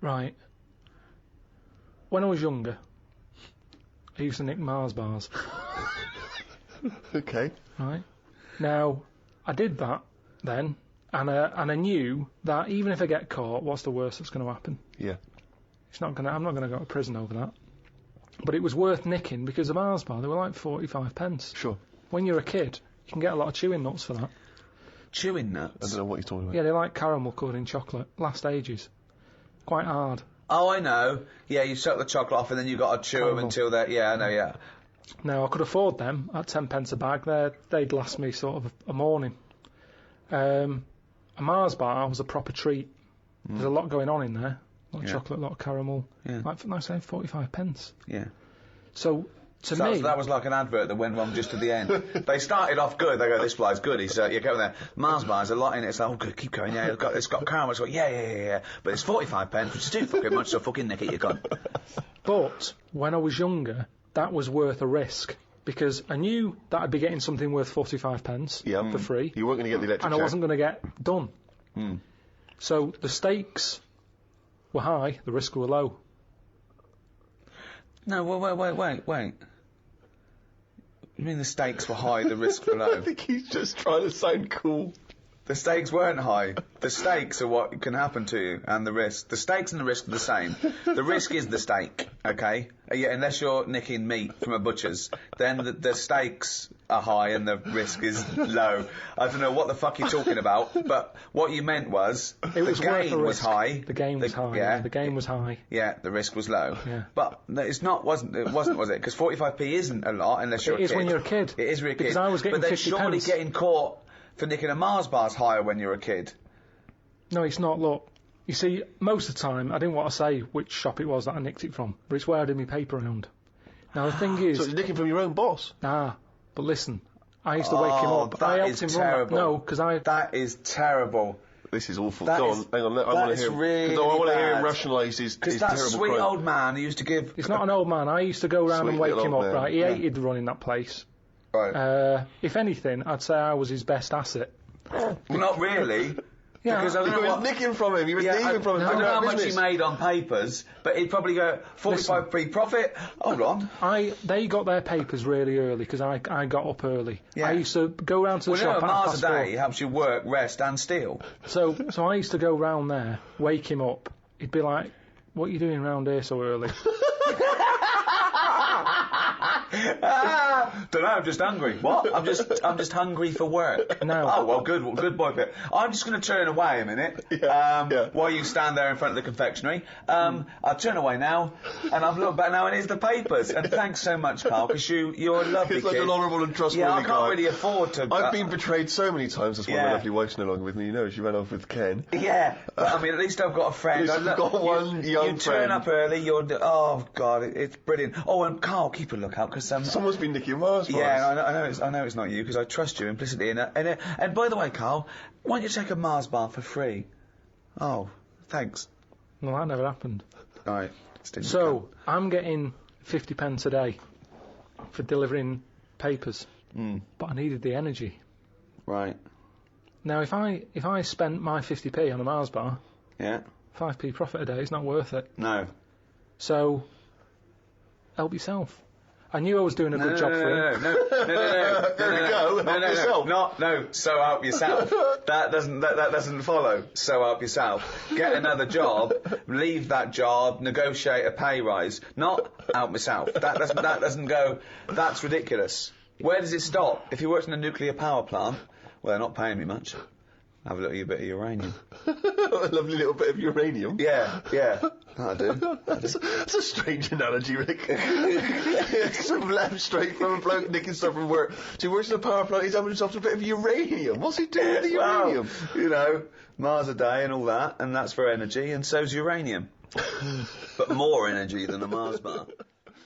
Right. When I was younger, I used to nick Mars bars. Okay. Right. Now, I did that then, and I knew that even if I get caught, what's the worst that's going to happen? Yeah. I'm not going to go to prison over that. But it was worth nicking because the Mars bar, they were like 45 pence. Sure. When you're a kid, you can get a lot of chewing nuts for that. Chewing nuts? I don't know what you're talking about. Yeah, they like caramel covered in chocolate. Last ages. Quite hard. Oh, I know. Yeah, you suck the chocolate off and then you got to chew them Caramel. until they're... Yeah, I know, yeah. Now, I could afford them at 10 pence a bag. They'd last me sort of a morning. A Mars bar was a proper treat. There's a lot going on in there. A lot of chocolate, a lot of caramel. Yeah. Like I say, 45 pence. Yeah. So, to me... That was like an advert that went wrong just at the end. They started off good. They go, this fly's good. He's, you go there. Mars bar, there's a lot in it. It's like, oh, good, keep going. Yeah, it's got caramel. It's got, yeah. But it's 45 pence, which is too fucking much, so fucking nick it, you cunt. But, when I was younger, that was worth a risk. Because I knew that I'd be getting something worth 45 pence for free. You weren't going to get the electric and I chair. wasn't going to get done. So, the stakes were high, the risk were low. No, wait. You mean the stakes were high, the risk were low? I think he's just trying to sound cool. The stakes weren't high. The stakes are what can happen to you, and the risk. The stakes and the risk are the same. The risk is the stake, okay? Yeah, unless you're nicking meat from a butcher's, then the stakes are high and the risk is low. I don't know what the fuck you're talking about, but what you meant was It was the worth a gain was risk. high. The game was high. Yeah. The game was high. Yeah, the risk was low. Yeah. But it wasn't, was it? Because 45p isn't a lot unless you're It is when you're a kid. It is when you're a kid. Because I was getting but then 50 surely pence. getting caught for nicking a Mars bar's higher when you're a kid. No, it's not, look. You see, most of the time, I didn't want to say which shop it was that I nicked it from, but it's where I did my paper round. Now, the thing is... So you're nicking from your own boss? Nah, but listen, I used to wake him up. I helped him terrible. run that. No, because I... That is terrible. This is awful. That Go is- on, hang on, I that want to is hear him. really No, I want to hear him bad. rationalise his Because that terrible sweet crime. old man who used to give... It's not an old man. I used to go round and Sweet wake little him old up, man. right? He Yeah. hated running that place. Right. If anything, I'd say I was his best asset. Well, not really. Yeah, Because I don't You know were what... nicking from him, you were thieving from him. I don't know how much he business. made on papers, but he'd probably go 45p profit. Hold on. They got their papers really early because I got up early. Yeah. I used to go round to the Well, no, shop a at Mars a 4:30. day helps you work, rest, and steal. So I used to go round there, wake him up. He'd be like, "What are you doing round here so early?" Don't know, I'm just hungry. What? I'm just hungry for work. No. Oh, well, good boy, Pip. I'm just going to turn away a minute, Yeah. while you stand there in front of the confectionery. I'll turn away now, and I've looked back now, and here's the papers. And thanks so much, Carl, because you're a lovely He's like kid. an honourable and trustworthy Yeah, I can't guy. really afford to... I've been betrayed so many times, that's why my Yeah. lovely wife's no longer with me. You know, she ran off with Ken. Yeah, but I mean, at least I've got a friend. At least you've got one young You turn friend. up early, oh, God, it's brilliant. Oh, and Carl, keep a lookout, because... Someone's been nicking Mars bars. Yeah, I know it's not you because I trust you implicitly. And by the way, Carl, why don't you take a Mars bar for free? Oh, thanks. Well, that never happened. All right. So I'm getting 50 pence a day for delivering papers, but I needed the energy. Right. Now, if I spent my 50p on a Mars bar, Yeah. 5p profit a day is not worth it. No. So help yourself. I knew I was doing a good job for him. No. There we go, help yourself. No. So help yourself. That doesn't follow. So help yourself. Get another job. Leave that job. Negotiate a pay rise. Not help myself. That doesn't go. That's ridiculous. Where does it stop? If you worked in a nuclear power plant, well, they're not paying me much. Have a little bit of uranium. A lovely little bit of uranium. Yeah. I do. That's a strange analogy, Rick. It's sort of left straight from a bloke nicking stuff from work. So he works in a power plant, he's having himself a bit of uranium. What's he doing with the uranium? Well, you know, Mars a day and all that, and that's for energy, and so's uranium. But more energy than a Mars bar.